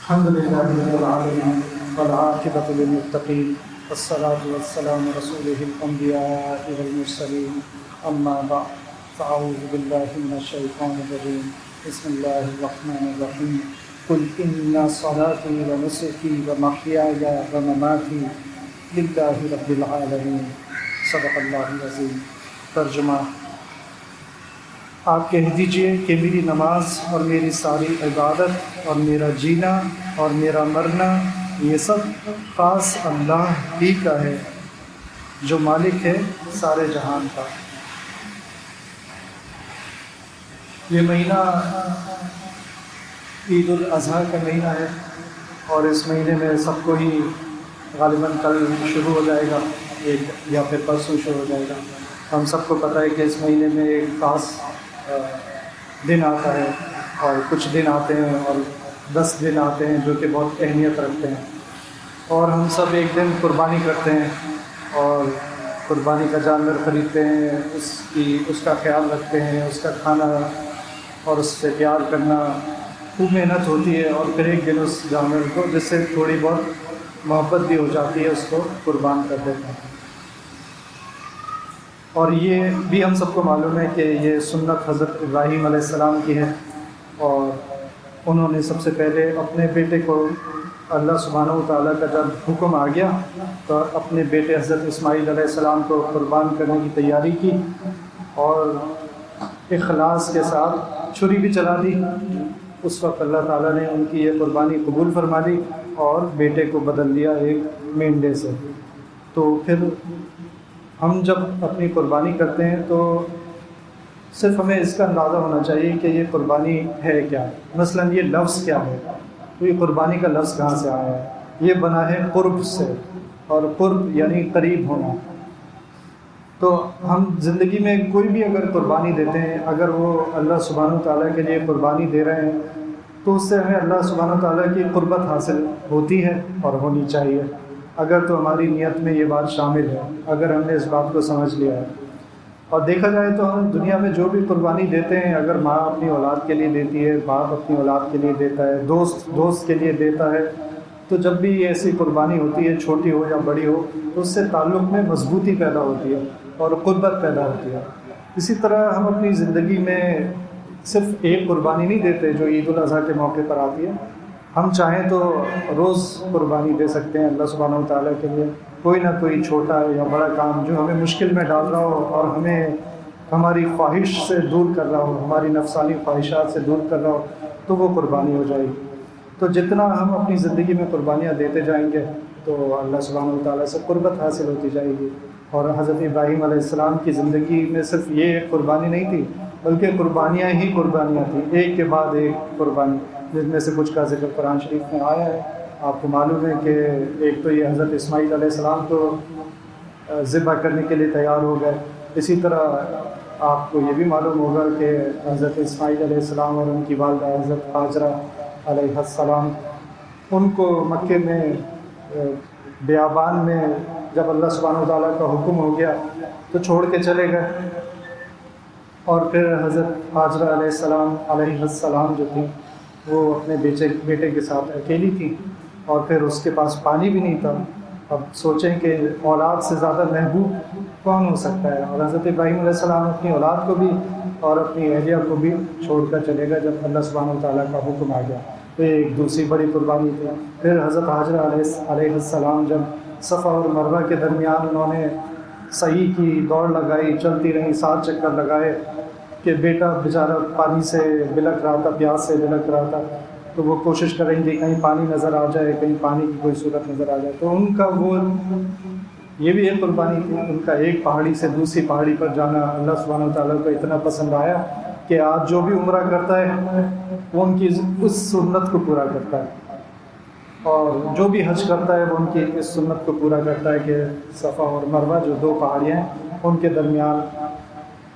الحمد لله رب العالمين والعاقبة للمتقين والصلاة والسلام على رسوله الأنبياء والمرسلين أما بعد فأعوذ بالله من الشيطان الرجيم بسم الله الرحمن الرحيم قل إن صلاتي ونسكي ومحياي ومماتي لله رب العالمين صدق اللہ العظیم۔ ترجمہ: آپ کہہ دیجئے کہ میری نماز اور میری ساری عبادت اور میرا جینا اور میرا مرنا یہ سب خاص اللہ ہی کا ہے جو مالک ہے سارے جہان کا۔ یہ مہینہ عید الاضحیٰ کا مہینہ ہے اور اس مہینے میں سب کو ہی غالباً کل شروع ہو جائے گا یا پھر پرسوں شروع ہو جائے گا۔ ہم سب کو پتہ ہے کہ اس مہینے میں ایک خاص دن آتا ہے اور کچھ دن آتے ہیں اور 10 دن آتے ہیں جو کہ بہت اہمیت رکھتے ہیں، اور ہم سب ایک دن قربانی کرتے ہیں اور قربانی کا جانور خریدتے ہیں، اس کا خیال رکھتے ہیں، اس کا کھانا اور اس سے پیار کرنا خوب محنت ہوتی ہے، اور پھر ایک دن اس جانور کو جس سے تھوڑی بہت محبت بھی ہو جاتی ہے اس کو قربان کر دیتے ہیں۔ اور یہ بھی ہم سب کو معلوم ہے کہ یہ سنت حضرت ابراہیم علیہ السلام کی ہے، اور انہوں نے سب سے پہلے اپنے بیٹے کو اللہ سبحانہ و تعالیٰ کا جب حکم آ گیا تو اپنے بیٹے حضرت اسماعیل علیہ السلام کو قربان کرنے کی تیاری کی، اور اخلاص کے ساتھ چھری بھی چلا دی۔ اس وقت اللہ تعالیٰ نے ان کی یہ قربانی قبول فرما لی اور بیٹے کو بدل دیا ایک مینڈے سے۔ تو پھر ہم جب اپنی قربانی کرتے ہیں تو صرف ہمیں اس کا اندازہ ہونا چاہیے کہ یہ قربانی ہے کیا، مثلا یہ لفظ کیا ہے، تو یہ قربانی کا لفظ کہاں سے آیا ہے؟ یہ بنا ہے قرب سے، اور قرب یعنی قریب ہونا۔ تو ہم زندگی میں کوئی بھی اگر قربانی دیتے ہیں، اگر وہ اللہ سبحانہ تعالیٰ کے لیے قربانی دے رہے ہیں تو اس سے ہمیں اللہ سبحانہ تعالیٰ کی قربت حاصل ہوتی ہے اور ہونی چاہیے، اگر تو ہماری نیت میں یہ بات شامل ہے، اگر ہم نے اس بات کو سمجھ لیا ہے۔ اور دیکھا جائے تو ہم دنیا میں جو بھی قربانی دیتے ہیں، اگر ماں اپنی اولاد کے لیے دیتی ہے، باپ اپنی اولاد کے لیے دیتا ہے، دوست کے لیے دیتا ہے، تو جب بھی ایسی قربانی ہوتی ہے، چھوٹی ہو یا بڑی ہو، تو اس سے تعلق میں مضبوطی پیدا ہوتی ہے اور قربت پیدا ہوتی ہے۔ اسی طرح ہم اپنی زندگی میں صرف ایک قربانی نہیں دیتے جو عید الاضحیٰ کے موقع پر آتی ہے، ہم چاہیں تو روز قربانی دے سکتے ہیں اللہ سبحانہ و تعالیٰ کے لیے، کوئی نہ کوئی چھوٹا یا بڑا کام جو ہمیں مشکل میں ڈال رہا ہو اور ہمیں ہماری خواہش سے دور کر رہا ہو، ہماری نفسانی خواہشات سے دور کر رہا ہو، تو وہ قربانی ہو جائے گی۔ تو جتنا ہم اپنی زندگی میں قربانیاں دیتے جائیں گے تو اللہ سبحانہ و تعالیٰ سے قربت حاصل ہوتی جائے گی۔ اور حضرت ابراہیم علیہ السلام کی زندگی میں صرف یہ ایک قربانی نہیں تھی، بلکہ قربانیاں ہی قربانیاں تھیں، ایک کے بعد ایک قربانی، جن میں سے کچھ کا ذکر قرآن شریف میں آیا ہے۔ آپ کو معلوم ہے کہ ایک تو یہ حضرت اسماعیل علیہ السلام تو ذبح کرنے کے لیے تیار ہو گئے، اسی طرح آپ کو یہ بھی معلوم ہوگا کہ حضرت اسماعیل علیہ السلام اور ان کی والدہ حضرت ہاجرہ علیہ السلام، ان کو مکے میں بیابان میں جب اللہ سبحانہ تعالیٰ کا حکم ہو گیا تو چھوڑ کے چلے گئے، اور پھر حضرت ہاجرہ علیہ السلام جو تھی وہ اپنے بیٹے کے ساتھ اکیلی تھی، اور پھر اس کے پاس پانی بھی نہیں تھا۔ اب سوچیں کہ اولاد سے زیادہ محبوب کون ہو سکتا ہے، اور حضرت ابراہیم علیہ السلام اپنی اولاد کو بھی اور اپنی اہلیہ کو بھی چھوڑ کر چلے گئے جب اللہ سبحانہ تعالیٰ کا حکم آ گیا۔ تو یہ ایک دوسری بڑی قربانی تھی۔ پھر حضرت ہاجرہ علیہ السلام جب صفا اور مروہ کے درمیان انہوں نے سعی کی، دوڑ لگائی، چلتی رہیں، 7 چکر لگائے کہ بیٹا بیچارہ پانی سے بلک رہا تھا، پیاس سے بلک رہا تھا، تو وہ کوشش کریں گے کہیں پانی نظر آ جائے، کہیں پانی کی کوئی صورت نظر آ جائے۔ تو ان کا وہ یہ بھی ایک قربانی تھی، ان کا ایک پہاڑی سے دوسری پہاڑی پر جانا اللہ سبحانہ تعالیٰ کو اتنا پسند آیا کہ آج جو بھی عمرہ کرتا ہے وہ ان کی اس سنت کو پورا کرتا ہے، اور جو بھی حج کرتا ہے وہ ان کی اس سنت کو پورا کرتا ہے کہ صفا اور مروہ جو 2 پہاڑیاں ہیں ان کے درمیان،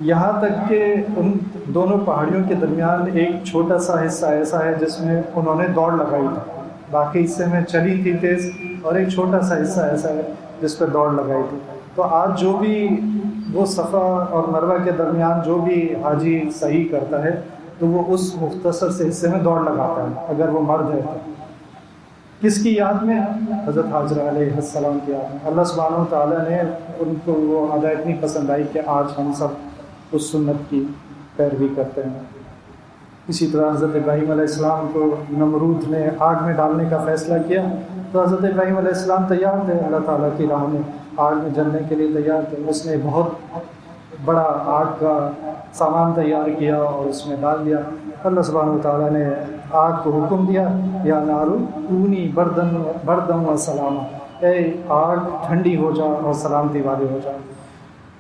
یہاں تک کہ ان دونوں پہاڑیوں کے درمیان ایک چھوٹا سا حصہ ایسا ہے جس میں انہوں نے دوڑ لگائی تھی، باقی حصے میں چلی تھی تیز، اور ایک چھوٹا سا حصہ ایسا ہے جس پہ دوڑ لگائی تھی۔ تو آج جو بھی وہ صفا اور مروہ کے درمیان جو بھی حاجی صحیح کرتا ہے تو وہ اس مختصر سے حصے میں دوڑ لگاتا ہے اگر وہ مرد ہے تو۔ کس کی یاد میں؟ حضرت حاجرہ علیہ السلام کی یاد میں۔ اللہ سبحانہ و تعالیٰ نے ان کو وہ ادا اتنی پسند آئی کہ آج ہم سب اس سنت کی پیروی کرتے ہیں۔ اسی طرح حضرت ابراہیم علیہ السلام کو نمرود نے آگ میں ڈالنے کا فیصلہ کیا تو حضرت ابراہیم علیہ السلام تیار تھے، اللہ تعالیٰ کی راہ میں آگ میں جلنے کے لیے تیار تھے۔ اس نے بہت بڑا آگ کا سامان تیار کیا اور اس میں ڈال دیا۔ اللہ سبحانہ و تعالیٰ نے آگ کو حکم دیا، یا نارو کونی بردن و سلاما، اے آگ ٹھنڈی ہو جا اور سلامتی والی ہو جا۔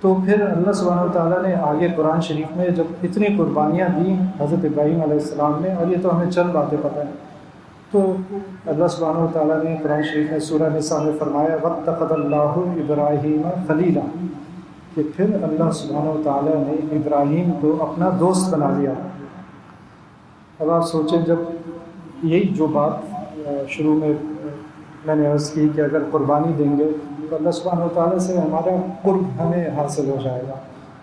تو پھر اللہ سبحانہ و تعالیٰ نے آگے قرآن شریف میں جب اتنی قربانیاں دیں حضرت ابراہیم علیہ السلام نے، اور یہ تو ہمیں چند باتیں پتہ ہیں، تو اللہ سبحانہ و تعالیٰ نے قرآن شریف میں سورہ نساء میں فرمایا وَاتَّخَذَ اللَّهُ إِبْرَاهِيمَ خَلِيلًا، کہ پھر اللہ سبحانہ و تعالیٰ نے ابراہیم کو اپنا دوست بنا لیا۔ اب آپ سوچیں، جب یہی جو بات شروع میں نے عرض کی کہ اگر قربانی دیں گے تو اللہ سبحانہ و تعالیٰ سے ہمارا قرب ہمیں حاصل ہو جائے گا،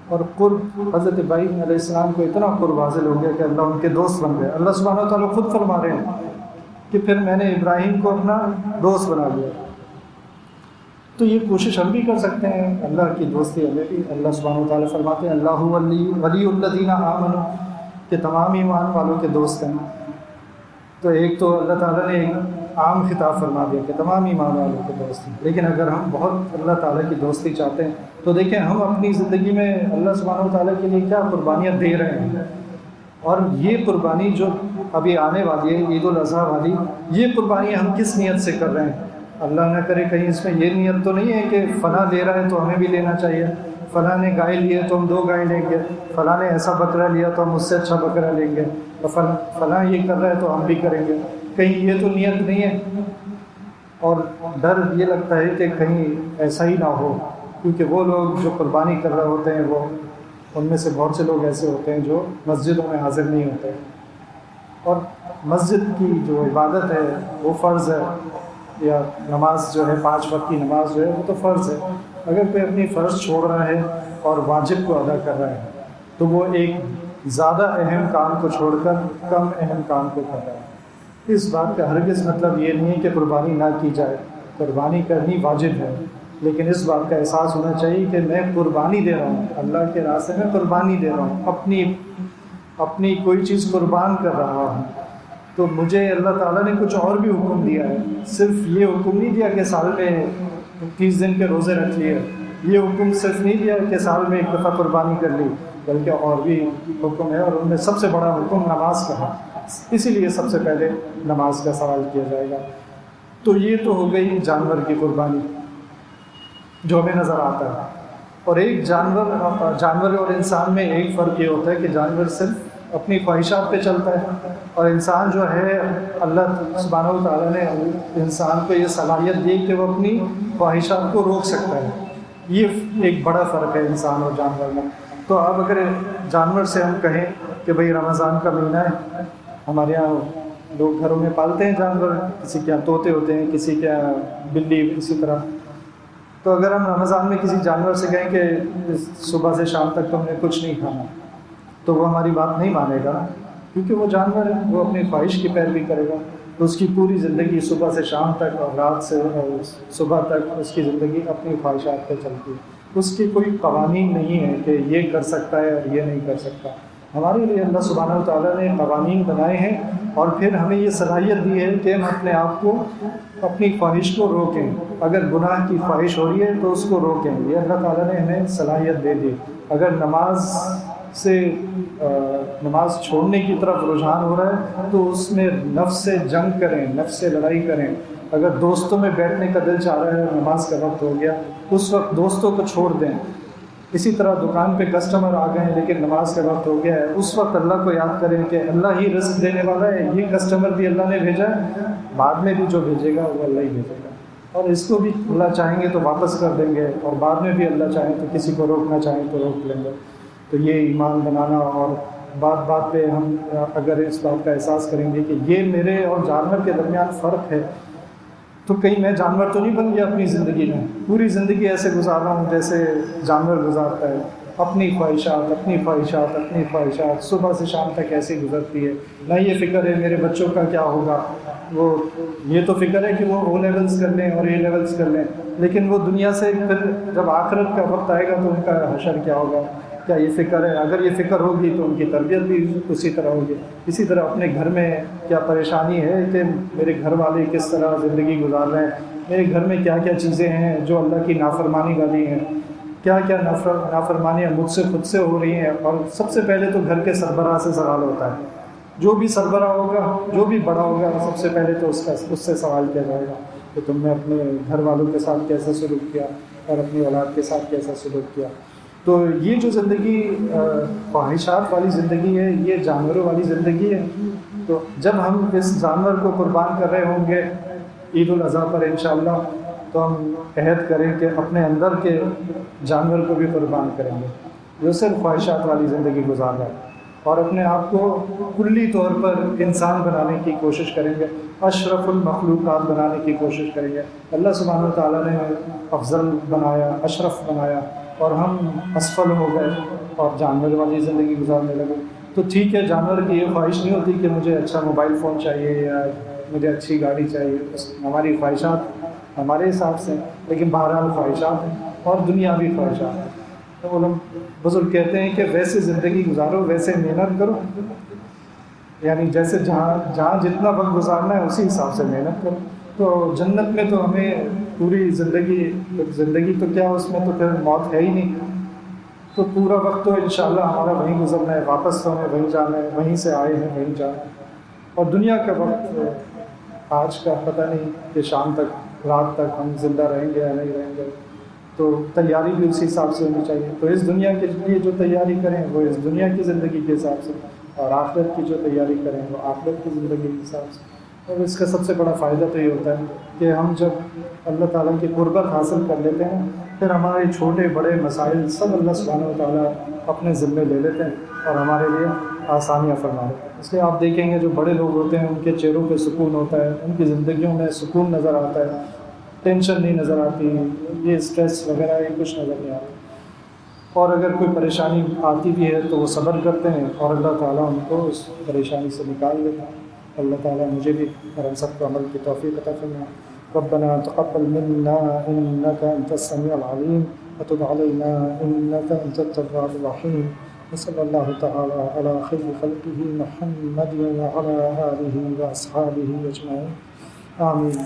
اور قرب حضرت ابراہیم علیہ السلام کو اتنا قرب حاصل ہو گیا کہ اللہ ان کے دوست بن گئے۔ اللہ سبحانہ و تعالیٰ خود فرما رہے ہیں کہ پھر میں نے ابراہیم کو اپنا دوست بنا لیا۔ تو یہ کوشش ہم بھی کر سکتے ہیں، اللہ کی دوستی ہمیں بھی۔ اللہ سبحانہ و تعالیٰ فرماتے ہیں اللہ ولی الذین آمنوا، کہ تمام ایمان والوں کے دوست ہیں۔ تو ایک تو اللہ تعالیٰ نے ایک عام خطاب فرما دیا کہ تمام ایمان والوں کے دوست ہیں، لیکن اگر ہم بہت اللہ تعالیٰ کی دوستی چاہتے ہیں تو دیکھیں ہم اپنی زندگی میں اللہ سبحانہ و تعالیٰ کے لیے کیا قربانیاں دے رہے ہیں، اور یہ قربانی جو ابھی آنے والی ہے عید الاضحیٰ والی، یہ قربانی ہم کس نیت سے کر رہے ہیں؟ اللہ نہ کرے کہیں اس میں یہ نیت تو نہیں ہے کہ فلاں لے رہا ہے تو ہمیں بھی لینا چاہیے، فلاں نے گائے لیے تو ہم 2 گائے لیں گے، فلاں نے ایسا بکرا لیا تو ہم اس سے اچھا بکرا لیں گے، اور فلاں یہ کر رہا ہے تو ہم بھی کریں گے۔ کہیں یہ تو نیت نہیں ہے، اور ڈر یہ لگتا ہے کہ کہیں ایسا ہی نہ ہو، کیونکہ وہ لوگ جو قربانی کر رہے ہوتے ہیں وہ ان میں سے بہت سے لوگ ایسے ہوتے ہیں جو مسجدوں میں حاضر نہیں ہوتے، اور مسجد کی جو عبادت ہے وہ فرض ہے، یا نماز جو ہے 5 وقت کی نماز جو ہے وہ تو فرض ہے۔ اگر کوئی اپنی فرض چھوڑ رہا ہے اور واجب کو ادا کر رہا ہے تو وہ ایک زیادہ اہم کام کو چھوڑ کر کم اہم کام کو کر رہا ہے۔ اس بات کا ہرگز مطلب یہ نہیں ہے کہ قربانی نہ کی جائے، قربانی کرنی واجب ہے، لیکن اس بات کا احساس ہونا چاہیے کہ میں قربانی دے رہا ہوں، اللہ کے راستے میں قربانی دے رہا ہوں، اپنی کوئی چیز قربان کر رہا ہوں۔ تو مجھے اللہ تعالیٰ نے کچھ اور بھی حکم دیا ہے، صرف یہ حکم نہیں دیا کہ سال میں 30 دن کے روزے رکھ لیے، یہ حکم صرف نہیں دیا کہ سال میں 1 دفعہ قربانی کر لی، بلکہ اور بھی حکم ہے، اور ان میں سب سے بڑا حکم نماز کا ہے، اسی لیے سب سے پہلے نماز کا سوال کیا جائے گا۔ تو یہ تو ہو گئی جانور کی قربانی جو ہمیں نظر آتا ہے، اور ایک جانور اور انسان میں ایک فرق یہ ہوتا ہے کہ جانور صرف اپنی خواہشات پہ چلتا ہے، اور انسان جو ہے اللہ سبحانہ و تعالیٰ نے انسان کو یہ صلاحیت دی کہ وہ اپنی خواہشات کو روک سکتا ہے۔ یہ ایک بڑا فرق ہے انسان اور جانور میں۔ تو اب اگر جانور سے ہم کہیں کہ بھئی رمضان کا مہینہ ہے، ہمارے یہاں لوگ گھروں میں پالتے ہیں جانور، کسی کے یہاں طوطے ہوتے ہیں، کسی کے یہاں بلی، اسی طرح۔ تو اگر ہم رمضان میں کسی جانور سے کہیں کہ صبح سے شام تک تم نے کچھ نہیں کھانا، تو وہ ہماری بات نہیں مانے گا، کیونکہ وہ جانور ہے، وہ اپنی خواہش کی پیروی کرے گا، تو اس کی پوری زندگی صبح سے شام تک اور رات سے صبح تک اس کی زندگی اپنی خواہشات پہ چلتی ہے، اس کی کوئی قوانین نہیں ہے کہ یہ کر سکتا ہے اور یہ نہیں کر سکتا۔ ہمارے لیے اللہ سبحانہ و تعالیٰ نے قوانین بنائے ہیں، اور پھر ہمیں یہ صلاحیت دی ہے کہ ہم اپنے آپ کو اپنی خواہش کو روکیں، اگر گناہ کی خواہش ہو رہی ہے تو اس کو روکیں، یہ اللہ تعالیٰ نے ہمیں صلاحیت دے دی۔ اگر نماز چھوڑنے کی طرف رجحان ہو رہا ہے تو اس میں نفس سے جنگ کریں، نفس سے لڑائی کریں۔ اگر دوستوں میں بیٹھنے کا دل چاہ رہا ہے اور نماز کا وقت ہو گیا، اس وقت دوستوں کو چھوڑ دیں۔ اسی طرح دکان پہ کسٹمر آ گئے ہیں لیکن نماز کا وقت ہو گیا ہے، اس وقت اللہ کو یاد کریں کہ اللہ ہی رزق دینے والا ہے، یہ کسٹمر بھی اللہ نے بھیجا ہے، بعد میں بھی جو بھیجے گا وہ اللہ ہی بھیجے گا، اور اس کو بھی اللہ چاہیں گے تو واپس کر دیں گے، اور بعد میں بھی اللہ چاہیں تو کسی کو روکنا چاہیں تو روک لیں گے۔ تو یہ ایمان بنانا، اور بات بات پہ ہم اگر اس بات کا احساس کریں گے کہ یہ میرے اور جانور کے درمیان فرق ہے، تو کہیں میں جانور تو نہیں بن گیا اپنی زندگی میں، پوری زندگی ایسے گزار رہا ہوں جیسے جانور گزارتا ہے، اپنی خواہشات صبح سے شام تک ایسے گزرتی ہے. نہ یہ فکر ہے میرے بچوں کا کیا ہوگا، وہ یہ تو فکر ہے کہ وہ او لیولز کر لیں اور اے لیولز کر لیں، لیکن وہ دنیا سے پھر جب آخرت کا وقت آئے گا تو ان کا حشر کیا ہوگا، کیا یہ فکر ہے؟ اگر یہ فکر ہوگی تو ان کی تربیت بھی اسی طرح ہوگی. اسی طرح اپنے گھر میں کیا پریشانی ہے کہ میرے گھر والے کس طرح زندگی گزار رہے ہیں، میرے گھر میں کیا کیا چیزیں ہیں جو اللہ کی نافرمانی والی ہیں، کیا کیا نافرمانیاں مجھ سے خود سے ہو رہی ہیں. اور سب سے پہلے تو گھر کے سربراہ سے سوال ہوتا ہے. جو بھی سربراہ ہوگا، جو بھی بڑا ہوگا، سب سے پہلے تو اس سے سوال کیا جائے گا کہ تم نے اپنے گھر والوں کے ساتھ کیسا سلوک کیا اور اپنی اولاد کے ساتھ کیسا سلوک کیا. تو یہ جو زندگی خواہشات والی زندگی ہے، یہ جانوروں والی زندگی ہے. تو جب ہم اس جانور کو قربان کر رہے ہوں گے عید الاضحیٰ پر انشاءاللہ، تو ہم عہد کریں کہ اپنے اندر کے جانور کو بھی قربان کریں گے جو صرف خواہشات والی زندگی گزار رہا ہے، اور اپنے آپ کو کلی طور پر انسان بنانے کی کوشش کریں گے، اشرف المخلوقات بنانے کی کوشش کریں گے. اللہ سبحانہ و تعالیٰ نے افضل بنایا، اشرف بنایا، اور ہم اسفل ہو گئے اور جانور والی زندگی گزارنے لگے. تو ٹھیک ہے، جانور کی یہ خواہش نہیں ہوتی کہ مجھے اچھا موبائل فون چاہیے یا مجھے اچھی گاڑی چاہیے، ہماری خواہشات ہمارے حساب سے، لیکن بہرحال خواہشات ہیں اور دنیاوی خواہشات ہیں. تو بزرگ کہتے ہیں کہ ویسے زندگی گزارو، ویسے محنت کرو، یعنی جیسے جہاں جتنا وقت گزارنا ہے اسی حساب سے محنت کرو. تو جنت میں تو ہمیں پوری زندگی تو کیا، اس میں تو پھر موت ہے ہی نہیں، تو پورا وقت تو انشاءاللہ ہمارا وہیں گزرنا ہے، واپس تو ہمیں وہیں جانا ہے، وہیں سے آئے ہیں وہیں جانا ہے. اور دنیا کا وقت آج کا پتہ نہیں کہ شام تک، رات تک ہم زندہ رہیں گے یا نہیں رہیں گے، تو تیاری بھی اسی حساب سے ہونی چاہیے. تو اس دنیا کے لیے جو تیاری کریں وہ اس دنیا کی زندگی کے حساب سے، اور آخرت کی جو تیاری کریں وہ آخرت کی زندگی کے حساب سے. اور اس کا سب سے بڑا فائدہ تو یہ ہوتا ہے کہ ہم جب اللہ تعالیٰ کی قربت حاصل کر لیتے ہیں، پھر ہمارے چھوٹے بڑے مسائل سب اللہ سبحانہ و تعالیٰ اپنے ذمے لے لیتے ہیں اور ہمارے لیے آسانیاں فرما دیتے ہیں. اس لیے آپ دیکھیں گے جو بڑے لوگ ہوتے ہیں ان کے چہروں پہ سکون ہوتا ہے، ان کی زندگیوں میں سکون نظر آتا ہے، ٹینشن نہیں نظر آتی، یہ اسٹریس وغیرہ یہ کچھ نظر نہیں آتا. اور اگر کوئی پریشانی آتی بھی ہے تو وہ صبر کرتے ہیں اور اللہ تعالیٰ ان کو اس پریشانی سے نکال دیتا ہے. اللہ تعالیٰ مجھے بھی اور ہم سب کو عمل کی توفیق عطا فرمائے. ربنا تقبل منا انك انت السميع العليم وتب علينا انك انت التواب الرحيم. وصلى الله تعالى على خير خلقه محمد وعلى آله وأصحابه أجمعين. آمين.